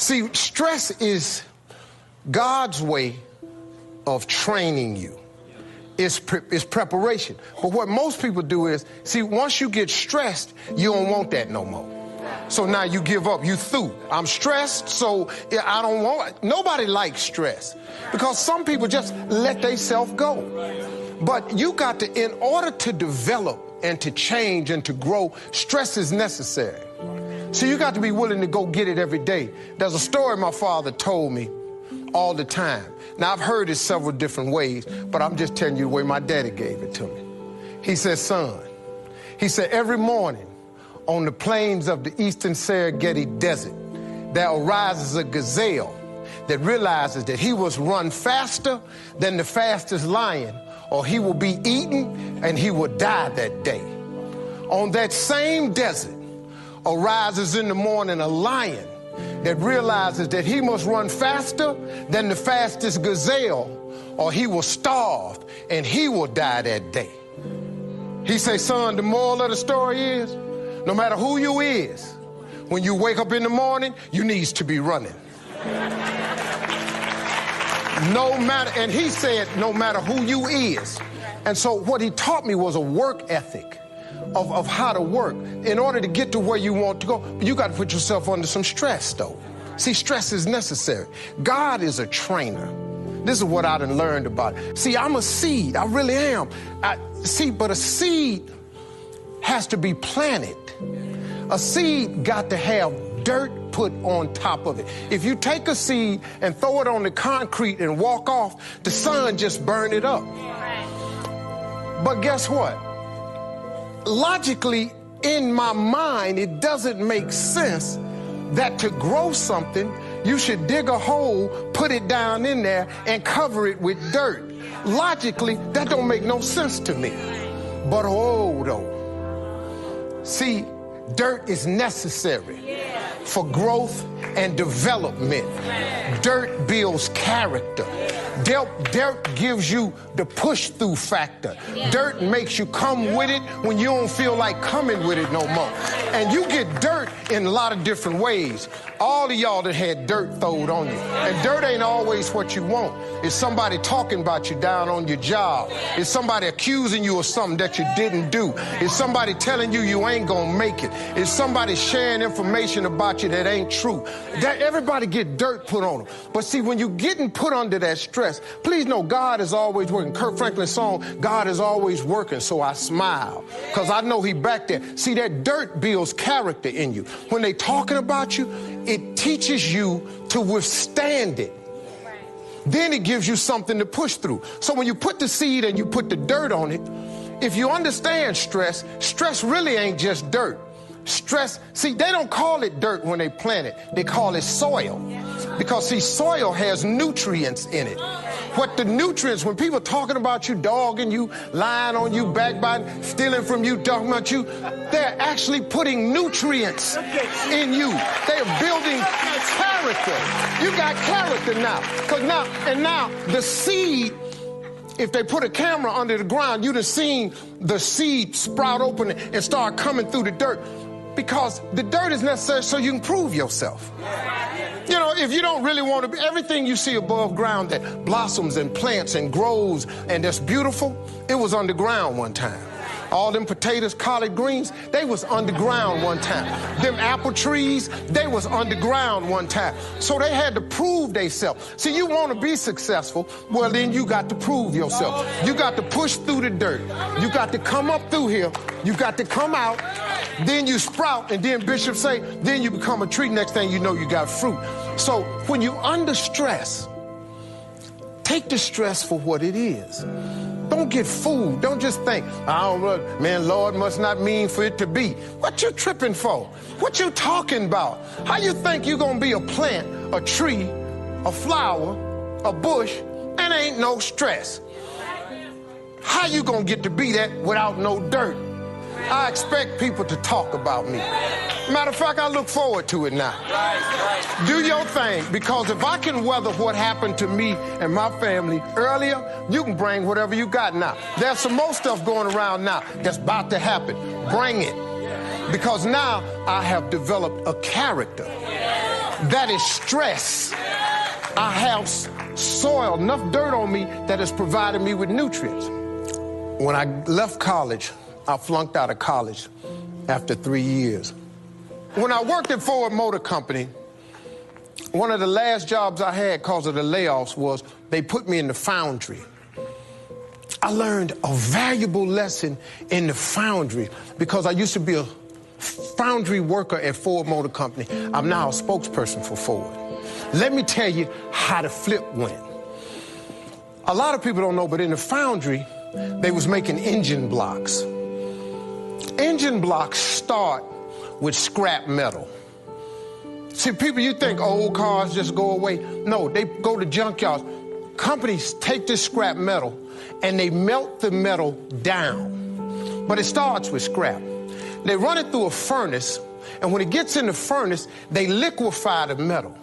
See, stress is God's way of training you. It's preparation. But what most people do is, see, once you get stressed, you don't want that no more. So now you give up, you through. I'm stressed, so I don't want it. Nobody likes stress because some people just let themselves go. But you got to, in order to develop and to change and to grow, stress is necessary. So you got to be willing to go get it every day. There's a story my father told me all the time. Now, I've heard it several different ways, but I'm just telling you the way my daddy gave it to me. He said, son, he said, every morning on the plains of the eastern Serengeti Desert, there arises a gazelle that realizes that he must run faster than the fastest lion, or he will be eaten and he will die that day. On that same desert arises in the morning a lion that realizes that he must run faster than the fastest gazelle, or he will starve and he will die that day. He say, son, the moral of the story is, no matter who you is, when you wake up in the morning, you needs to be running. No matter, and he said, no matter who you is. And so what he taught me was a work ethic of how to work. In order to get to where you want to go, you got to put yourself under some stress, though. See, stress is necessary. God is a trainer. This is what I done learned about it. See, I'm a seed. I really am. But a seed has to be planted. A seed got to have dirt put on top of it. If you take a seed and throw it on the concrete and walk off, the sun just burn it up. But guess what? Logically, in my mind, it doesn't make sense that to grow something, you should dig a hole, put it down in there, and cover it with dirt. Logically, that don't make no sense to me. But oh, though. See, dirt is necessary for growth and development. Dirt builds character. Dirt gives you the push-through factor. Dirt makes you come with it when you don't feel like coming with it no more. And you get dirt in a lot of different ways. All of y'all that had dirt thrown on you. And dirt ain't always what you want. It's somebody talking about you down on your job. It's somebody accusing you of something that you didn't do. It's somebody telling you you ain't gonna make it. It's somebody sharing information about you that ain't true. Everybody get dirt put on them. But see, when you're getting put under that stress, please know God is always working. Kirk Franklin's song, God is always working, so I smile. Because I know he back there. See, that dirt builds character in you. When they talking about you, it teaches you to withstand it. Then it gives you something to push through. So when you put the seed and you put the dirt on it, if you understand stress, stress really ain't just dirt. Stress, see, they don't call it dirt when they plant it. They call it soil. Because, see, soil has nutrients in it. What the nutrients, when people talking about you, dogging you, lying on you, backbiting, stealing from you, talking about you, they're actually putting nutrients in you. They're building character. You got character now. Because now the seed, if they put a camera under the ground, you'd have seen the seed sprout open and start coming through the dirt. Because the dirt is necessary so you can prove yourself. You know, if you don't really want to be, everything you see above ground that blossoms and plants and grows and that's beautiful, it was underground one time. All them potatoes, collard greens, they was underground one time. Them apple trees, they was underground one time. So they had to prove themselves. See, you want to be successful, well, then you got to prove yourself. You got to push through the dirt. You got to come up through here. You got to come out. Then you sprout, and then Bishop say, then you become a tree. Next thing you know, you got fruit. So when you under stress, take the stress for what it is. Don't get fooled. Don't just think, I don't know, man, Lord must not mean for it to be. What you tripping for? What you talking about? How you think you gonna be a plant, a tree, a flower, a bush, and ain't no stress? How you gonna get to be that without no dirt? I expect people to talk about me. Matter of fact, I look forward to it now. Do your thing, because if I can weather what happened to me and my family earlier, you can bring whatever you got now. There's some more stuff going around now that's about to happen. Bring it. Because now I have developed a character. that is stress. I have soil, enough dirt on me that has provided me with nutrients. When I left college, I flunked out of college after 3 years. When I worked at Ford Motor Company, one of the last jobs I had because of the layoffs was they put me in the foundry. I learned a valuable lesson in the foundry because I used to be a foundry worker at Ford Motor Company. I'm now a spokesperson for Ford. Let me tell you how the flip went. A lot of people don't know, but in the foundry, they was making engine blocks. Engine blocks start with scrap metal. See, people, you think old cars just go away. No, they go to junkyards. Companies take this scrap metal and they melt the metal down. But it starts with scrap. They run it through a furnace, and when it gets in the furnace, they liquefy the metal.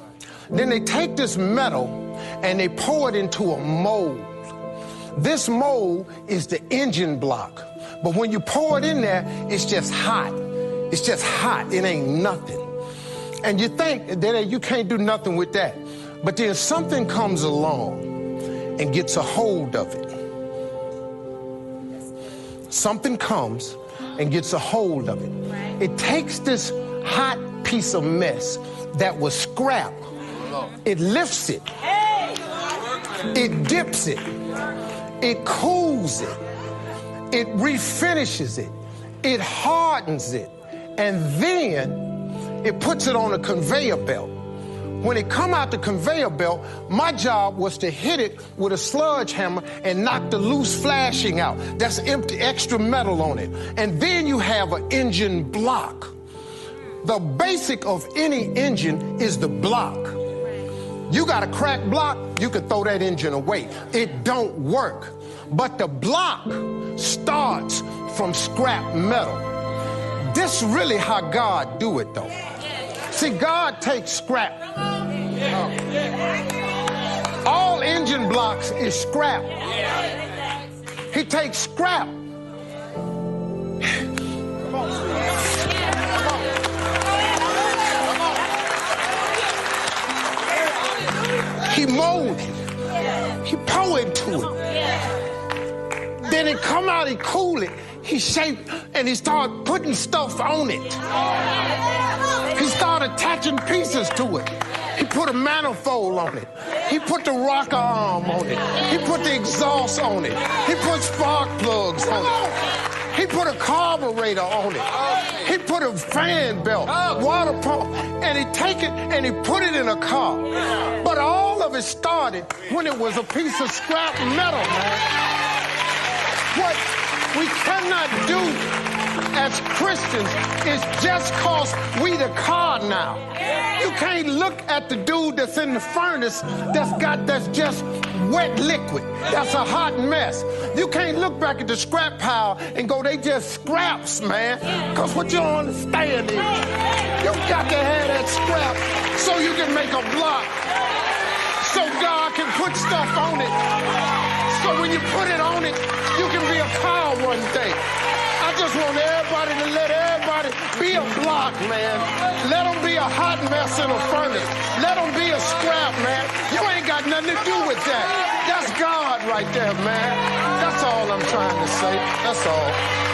Then they take this metal and they pour it into a mold. This mold is the engine block. But when you pour it in there, it's just hot. It's just hot. It ain't nothing. And you think that you can't do nothing with that. But then something comes along and gets a hold of it. Something comes and gets a hold of it. It takes this hot piece of mess that was scrap. It lifts it. It dips it. It cools it. It refinishes it. It hardens it. And then it puts it on a conveyor belt. When it come out the conveyor belt, my job was to hit it with a sludge hammer and knock the loose flashing out. That's empty, extra metal on it. And then you have an engine block. The basic of any engine is the block. You got a cracked block, you could throw that engine away. It don't work. But the block starts from scrap metal. This really how God do it, though. See, God takes scrap. All engine blocks is scrap. He takes scrap. He mold it. He pour into it. Then it come out, he cool it. He shaped and he started putting stuff on it. He started attaching pieces to it. He put a manifold on it. He put the rocker arm on it. He put the exhaust on it. He put spark plugs on it. He put a carburetor on it. He put a fan belt, water pump, and he take it and he put it in a car. But all of it started when it was a piece of scrap metal, man. What we cannot do as Christians is just cause we the car now. You can't look at the dude that's in the furnace that's just wet liquid. That's a hot mess. You can't look back at the scrap pile and go, they just scraps, man. Because what you don't understand is you got to have that scrap so you can make a block. So God can put stuff on it. So when you put it on it, you can be a car one day. I just want everybody to let everybody be a block, man. Let them be a hot mess in a furnace. Let them be a scrap, man. You ain't got nothing to do with that. That's God right there, man. That's all I'm trying to say. That's all.